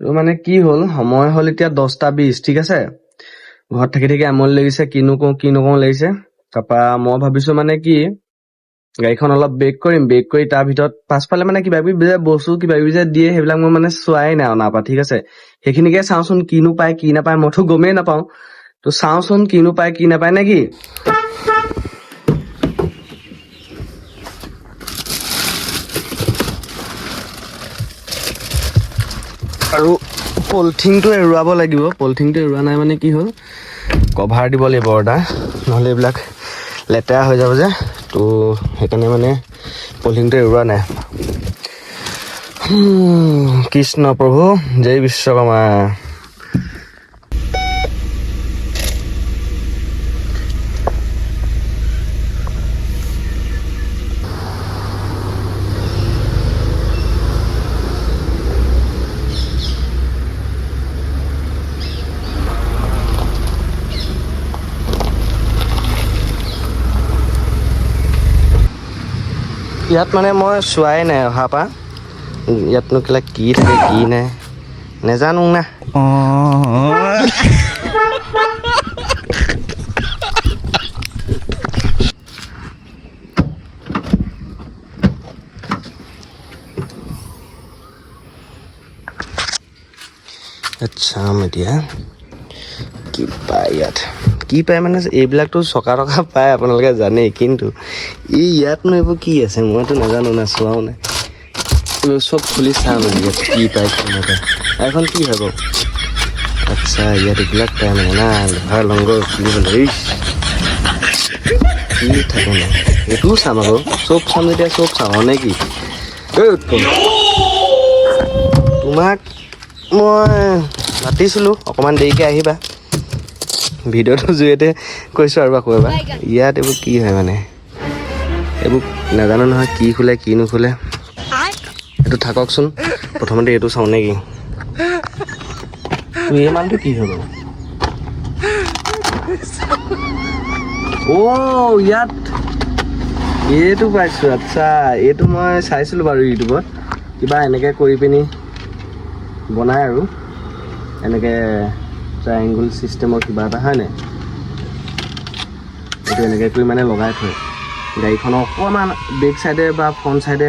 মানে কি হ'ল সময় হ'ল এতিয়া 10:20 ঠিক আছে ঘৰত থাকি থাকি আমনি লাগিছে কিনো কওঁ লাগিছে তাৰপা মই ভাবিছো মানে কি গাড়ীখন অলপ ব্ৰেক কৰি তাৰ ভিতৰত পাছফালে মানে কিবা কিবি যে বস্তু কিবা কিবি যে দিয়ে সেইবিলাক মই মানে চোৱাই নাই অনাৰ পৰা ঠিক আছে সেইখিনিকে চাওঁচোন কিনো পায় কি নাপায় মইতো গমেই নাপাওঁ তো চাওঁচোন কিনো পায় কি নাপায় নে কি আৰু পলিথিনটো এৰুৱাব লাগিব পলিথিনটো এৰুৱা নাই মানে কি হ'ল কভাৰ দিব লাগিব এটা নহ'লে এইবিলাক লেতেৰা হৈ যাব যে তো সেইকাৰণে মানে পলিথিনটো এৰুৱা নাই কৃষ্ণ প্ৰভু জয় বিশ্বকৰ্মা ইয়াত মানে মই চোৱাই নাই অহাৰ পৰা ইয়াতনো কেলা কি থাকে কি নাই নেজানো না আচ্ছা এতিয়া কি পায় ইয়াত কি পায় মানে এইবিলাকতো চকা টকা পায় আপোনালোকে জানেই কিন্তু ইয়াতনো এইবোৰ কি আছে মইতো নাজানো না চোৱাও নাই চব খুলি চাম ইয়াত কি পায় কি নাপায় এখন কি হয় বাৰু আচ্ছা ইয়াত এইবিলাক পায় মানে না লোহাৰ লংগৰ খুলিবলৈ কি থাকে নাই এইটোও চাম আকৌ চব চাম যেতিয়া চব চাওঁ নে কি তোমাক মই মাতিছিলোঁ অকণমান দেৰিকৈ আহিবা ভিডিঅ'টোৰ জৰিয়তে কৈছোঁ আৰু আকৌ এবাৰ ইয়াত এইবোৰ কি হয় মানে এইবোৰ নাজানো নহয় কি খোলে কি নোখোলে এইটো থাককচোন প্ৰথমতে এইটো চাওঁ নে কি এই মানটো কি হ'ব ইয়াত এইটো পাইছোঁ আচ্ছা এইটো মই চাইছিলোঁ বাৰু ইউটিউবত কিবা এনেকৈ কৰি পিনি বনায় আৰু এনেকৈ ট্ৰায়েংগুল চিষ্টেমৰ কিবা এটা হয় নাই এইটো এনেকৈ কৰি মানে লগাই থয় গাড়ীখনৰ অকণমান বেক চাইডে বা ফ্ৰণ্ট চাইডে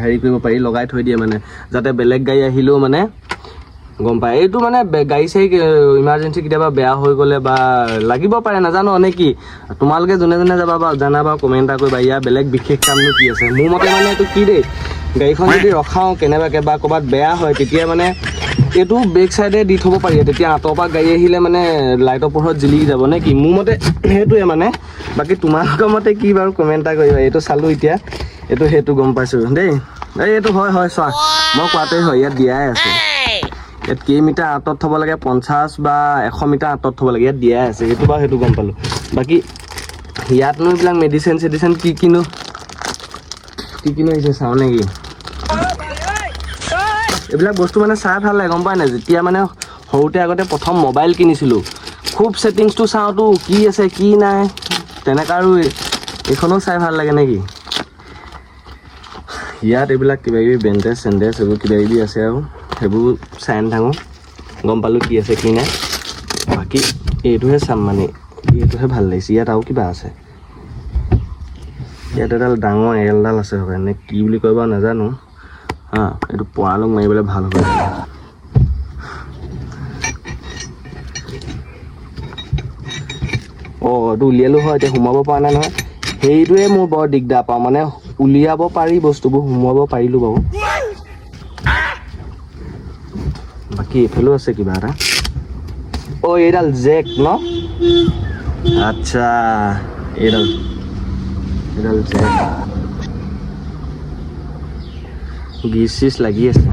হেৰি কৰিব পাৰি লগাই থৈ দিয়ে মানে যাতে বেলেগ গাড়ী আহিলেও মানে গম পায় এইটো মানে গাড়ী চাড়ী ইমাৰ্জেঞ্চি কেতিয়াবা বেয়া হৈ গ'লে বা লাগিব পাৰে নাজানো নে কি তোমালোকে যোনে যোনে যাবা বা জানাবা কমেণ্ট এটা কৰিবা ইয়াৰ বেলেগ বিশেষ কামনো কি আছে মোৰ মতে মানে এইটো কি দেই গাড়ীখন যদি ৰখাওঁ কেনেবাকৈ বা ক'ৰবাত বেয়া হয় তেতিয়া মানে এইটো বেক চাইডে দি থ'ব পাৰি তেতিয়া আঁতৰ পৰা গাড়ী আহিলে মানে লাইটৰ পোহৰত জিলিকি যাব নে কি মোৰ মতে সেইটোৱে মানে বাকী তোমালোকৰ মতে কি বাৰু কমেণ্ট এটা কৰিবা এইটো চালোঁ এতিয়া সেইটো গম পাইছোঁ দেই এইটো হয় চোৱা মই কোৱাটোৱে হয় ইয়াত দিয়াই আছে ইয়াত কেইমিটাৰ আঁতৰত থ'ব লাগে 50 বা 100 মিটাৰ আঁতৰত থ'ব লাগে ইয়াত দিয়াই আছে সেইটো বাৰু সেইটো গম পালোঁ বাকী ইয়াতনো এইবিলাক মেডিচিন কি কিনো আহিছে চাওঁ নেকি এইবিলাক বস্তু মানে চাই ভাল লাগে গম পাই নাই যেতিয়া মানে সৰুতে আগতে প্ৰথম মোবাইল কিনিছিলোঁ খুব ছেটিংছটো চাওঁতো কি আছে কি নাই তেনেকুৱা আৰু এইখনো চাই ভাল লাগে নেকি ইয়াত এইবিলাক কিবা কিবি বেণ্ডেজ চেণ্ডেজ এইবোৰ কিবা কিবি আছে আৰু সেইবোৰ চাই নাথাকোঁ গম পালোঁ কি আছে কি নাই বাকী এইটোহে চাম মানে এইটোহে ভাল লাগিছে ইয়াত আৰু কিবা আছে ইয়াত এডাল ডাঙৰ এলডাল আছে হয় নে কি বুলি কয় বাৰু নাজানো এইটো পৰালুক মাৰিবলৈ ভাল হ'ব এইটো উলিয়ালোঁ হয় এতিয়া সোমাব পৰা নাই নহয় সেইটোৱে মোৰ বৰ দিগদাৰ পাওঁ মানে উলিয়াব পাৰি বস্তুবোৰ সোমোৱাব পাৰিলোঁ বাৰু বাকী এইফালেও আছে কিবা এটা এইডাল জেক ন আচ্ছা এইডাল জেক গিজ চিজ লাগি আছে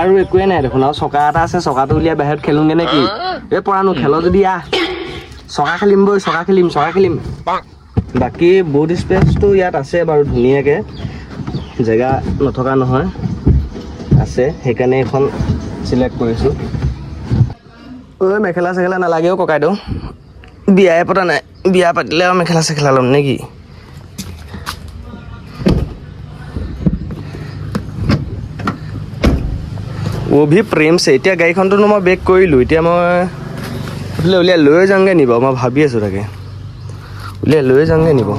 আৰু একোৱে নাই দেখোন আৰু চকা এটা আছে চকাটো উলিয়াই বাহিৰত খেলোঁগে নে কি পৰানো খেল যদি চকা খেলিম বাকী বুট স্পেচটো ইয়াত আছে বাৰু ধুনীয়াকৈ জেগা নথকা নহয় আছে সেইকাৰণে এখন চিলেক্ট কৰিছোঁ মেখেলা চেখেলা নালাগেও ককাইদেউ বিয়াই পতা নাই বিয়া পাতিলে আৰু মেখেলা চেখেলা ল'ম নে কি অভি প্ৰেম চে এতিয়া গাড়ীখনটো মই বেক কৰিলোঁ এতিয়া মই এইফালে উলিয়াই লৈ যাওঁগৈ নিব মই ভাবি আছোঁ তাকে উলিয়াই লৈ যাওঁগৈ নিব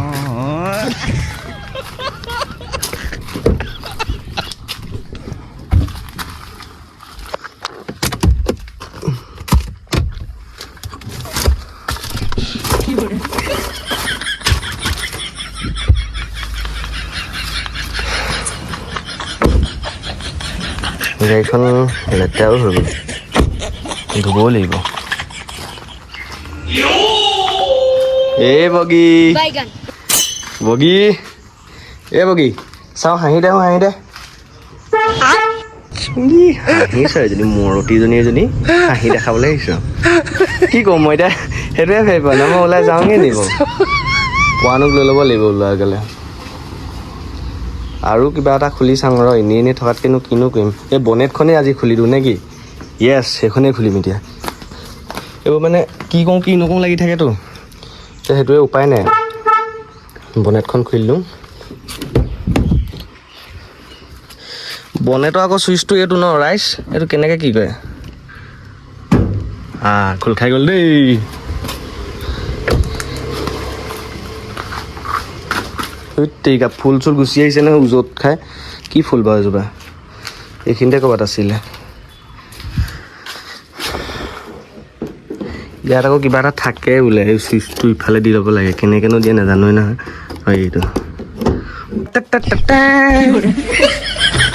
গাড়ীখন লেতেৰাও হৈ গ'ল ধুবও লাগিব বগী বগী বগী চাওঁ হাঁহি দে হাঁহি ছোৱালীজনী মৰতিজনী এজনী হাঁহি দেখাবলৈ আহিছোঁ কি ক'ম মই এতিয়া সেইটোৱে ভাবি পোৱা নাই মই ওলাই যাওঁগৈ নিব পোৱানোক লৈ ল'ব লাগিব ওলাই গ'লে আৰু কিবা এটা খুলি চাওঁ ৰ এনেই থকাতকৈনো কিনো কৰিম এই বনেটখনেই আজি খুলি দিওঁ নে কি য়েছ সেইখনেই খুলিম এতিয়া এইবোৰ মানে কি কওঁ কি নকওঁ লাগি থাকেতো এতিয়া সেইটোৱে উপায় নাই বনেটখন খুলি দিওঁ বনেটৰ আকৌ চুইচটো এইটো ন ৰাইচ এইটো কেনেকৈ কি কৰে খোল খাই গ'ল দেই তেৰিকা ফুল চুল গুচি আহিছে নহয় উজত খাই কি ফুল বাৰু এজোপা এইখিনিতে ক'ৰবাত আছিলে ইয়াত আকৌ কিবা এটা থাকে বোলে এই চুইচটো ইফালে দি ল'ব লাগে কেনেকৈনো দিয়ে নাজানোৱে নহয় হয় এইটো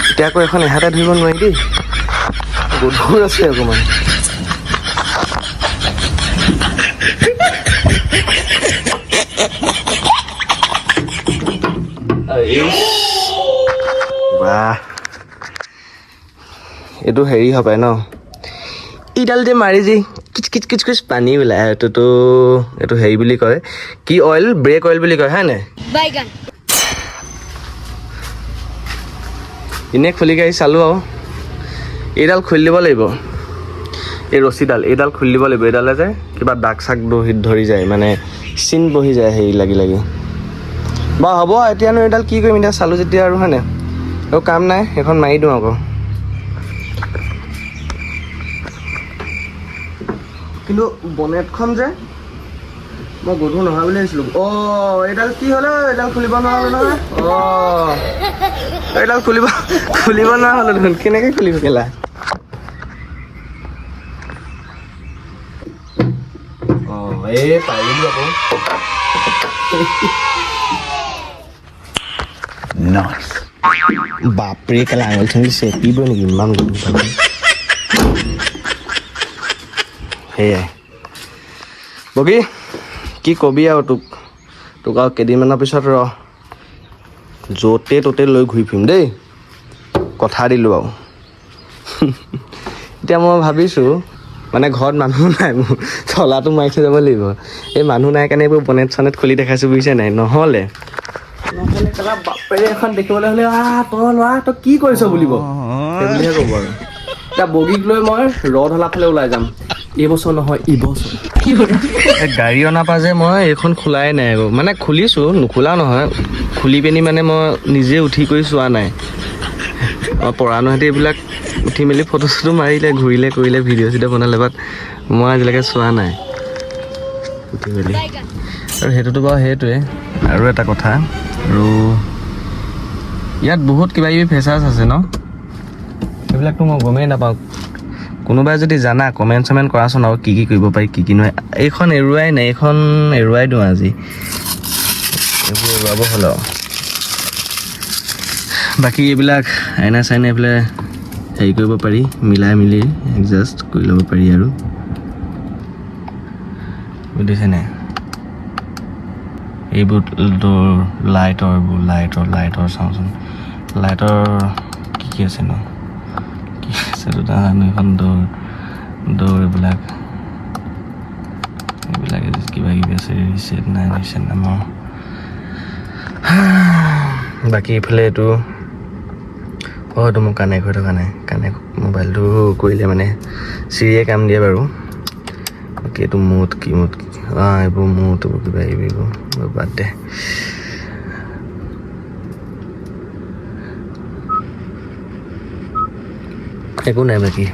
এতিয়া আকৌ এখন এহাতে ধৰিব নোৱাৰি দেই গধুৰ আছে অকণমান বাহ এইটো হেৰি হ'ব ন ইডাল যে মাৰি যি কিচ কিচ কিচ কিচ পানী ওলাই এইটোতো এইটো হেৰি বুলি কয় কি অইল ব্ৰেক অইল বুলি কয় হয় নাই এনেই খুলি গাড়ী চালোঁ আৰু এইডাল খুলি দিব লাগিব এই ৰছীডাল এইডাল খুলি দিব লাগিব এইডালে যে কিবা দাগ চাগ ধৰি যায় মানে চিন বহি যায় হেৰি লাগি বাৰু হ'ব এতিয়ানো এইডাল কি কৰিম এতিয়া চালোঁ যেতিয়া আৰু হয়নে আৰু কাম নাই সেইখন মাৰি দিওঁ আকৌ কিন্তু বনেটখন যে মই গধুৰ নহয় বুলি ভাবিছিলোঁ এইডাল কি হ'লে এইডাল খুলিব নোৱাৰো নহয় এইডাল খুলিব নোৱাৰা হ'লো দেখোন কেনেকৈ খুলিব কেলা এই পাৰিলোঁ আকৌ বাপৰে কেলা আঙুলি চাঙুলি চেপিব নেকি ইমান সেয়াই বগী কি কবি আৰু তোক আৰু কেইদিনমানৰ পিছত য'তে ত'তে লৈ ঘূৰি ফুৰিম দেই কথা দিলোঁ আৰু এতিয়া মই ভাবিছোঁ মানে ঘৰত মানুহ নাই মোৰ তলাটো মাৰি থৈ যাব লাগিব এই মানুহ নাই কাৰণে এইবোৰ বনেট চনেট খুলি দেখাইছোঁ বুজিছে নাই নহ'লে কেলা বাপেৰে এখন দেখিবলৈ হ'লে তই ল'ৰা তই কি কৰিছ বুলিব সেই বুলিহে ক'ব আৰু এতিয়া বগীক লৈ মই ৰধলা ফালে ওলাই যাম এইবছৰ নহয় ইবছৰ গাড়ী অনাৰ পৰা যে মই এইখন খোলাই নাই মানে খুলিছোঁ নোখোলা নহয় খুলি পিনি মানে মই নিজে উঠি কৰি চোৱা নাই মই পৰাণহঁতে এইবিলাক উঠি মেলি ফটো চটো মাৰিলে ঘূৰিলে কৰিলে ভিডিঅ' চিডিঅ' বনালে বাট মই আজিলৈকে চোৱা নাই উঠি মেলি আৰু সেইটোতো বাৰু সেইটোৱে আৰু এটা কথা আৰু ইয়াত বহুত কিবা কিবি ফেচাৰ্ছ আছে ন সেইবিলাকতো মই গমেই নাপাওঁ কোনোবাই যদি জানা কমেণ্ট চমেণ্ট কৰাচোন আৰু কি কৰিব পাৰি কি নহয় এইখন এৰুৱাই নাই এইখন এৰুৱাই দিওঁ আজি এইবোৰ এৰুৱাব হ'ল আৰু বাকী এইবিলাক আইনা চাইনা এইফালে হেৰি কৰিব পাৰি মিলাই মিলি এডজাষ্ট কৰি ল'ব পাৰি আৰু বুজিছেনে এইবোৰ লাইটৰ চাওঁচোন লাইটৰ কি আছে ন কি আছে জানো এখন দৌৰ এইবিলাক কিবা কিবি আছে ৰিচেট নামৰ বাকী এইফালে এইটো এইটো মোৰ কানেক্ট হৈ থকা নাই কানেক্ট মোবাইলটো কৰিলে মানে চিৰিয়ে কাম দিয়ে বাৰু বাকী এইটো মুঠ এইবোৰ মুঠ কিবা কিবি বাদ দে একো নাই বাকী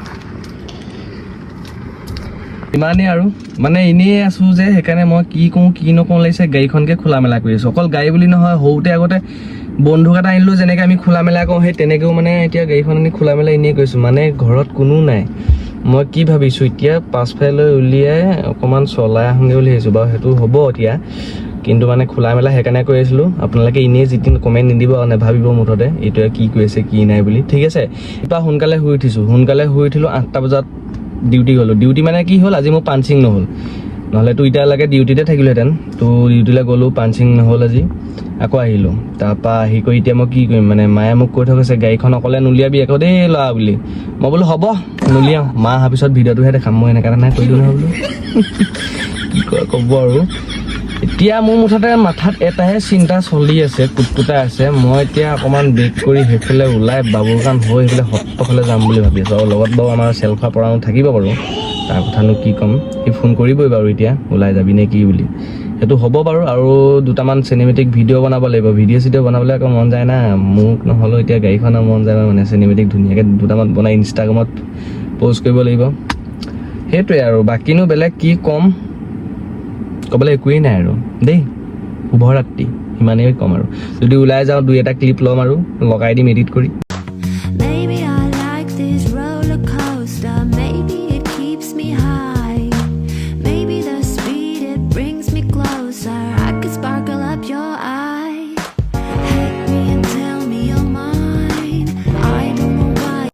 ইমানেই আৰু মানে এনেই আছোঁ যে সেইকাৰণে মই কি কওঁ কি নকওঁ লাগিছে গাড়ীখনকে খোলা মেলা কৰি আছোঁ অকল গাড়ী বুলি নহয় সৰুতে আগতে বন্ধুক এটা আনিলোঁ যেনেকৈ আমি খোলা মেলা কৰোঁ সেই তেনেকৈও মানে এতিয়া গাড়ীখন আনি খোলা মেলা এনেই কৰিছোঁ মানে ঘৰত কোনো নাই মই কি ভাবিছোঁ এতিয়া পাছফালে উলিয়াই অকণমান চলাই আহোঁগৈ বুলি ভাবিছোঁ বাৰু সেইটো হ'ব এতিয়া কিন্তু মানে খোলা মেলা সেইকাৰণে কৰি আছিলোঁ আপোনালোকে এনেই যিটো কমেণ্ট নিদিব আৰু নাভাবিব মুঠতে এইটোৱে কি কৰিছে কি নাই বুলি ঠিক আছে এতিয়া সোনকালে শুই উঠিলোঁ 8টা বজাত ডিউটি গ'লোঁ ডিউটি মানে কি হ'ল আজি মোৰ পাঞ্চিং নহ'ল নহ'লেতো এতিয়ালৈকে ডিউটিতে থাকিলোহেঁতেন তো ডিউটিলৈ গ'লোঁ পাঞ্চিং নহ'ল আজি আকৌ আহিলোঁ তাৰপৰা আহি কৰি এতিয়া মই কি কৰিম মানে মায়ে মোক কৈ থৈ গৈছে গাড়ীখন অকলে নুলিয়াবি আকৌ দেই ল'ৰা বুলি মই বোলো হ'ব নুলিয়াওঁ মা অহাৰ পিছত ভিডিঅ'টোহে দেখাম মই এনেকৈ নাই কৰি দিওঁ নহয় বোলো কি কয় ক'ব আৰু এতিয়া মোৰ মুঠতে মাথাত এটাহে চিন্তা চলি আছে কুটকুটাই আছে মই এতিয়া অকণমান ব্ৰেক কৰি সেইফালে ওলাই বাবুৰকান হৈ সেইফালে সত্ৰফালে যাম বুলি ভাবি আছোঁ আৰু লগত বাৰু আমাৰ চেলফা পৰাও থাকিব বাৰু তাৰ কথানো কি ক'ম সি ফোন কৰিবই বাৰু এতিয়া ওলাই যাবি নে কি বুলি সেইটো হ'ব বাৰু আৰু দুটামান চিনেমেটিক ভিডিঅ' বনাব লাগিব ভিডিঅ' বনাবলৈ আকৌ মন যায় না মোক নহ'লেও এতিয়া গাড়ীখনৰ মন যায় মানে চিনেমেটিক ধুনীয়াকৈ দুটামান বনাই ইনষ্টাগ্ৰামত প'ষ্ট কৰিব লাগিব সেইটোৱে আৰু বাকীনো বেলেগ কি ক'ম ক'বলৈ একোৱেই নাই আৰু দেই শুভৰাত্ৰি সিমানেই ক'ম আৰু যদি ওলাই যাওঁ 2-এটা ক্লিপ ল'ম আৰু লগাই দিম এডিট কৰি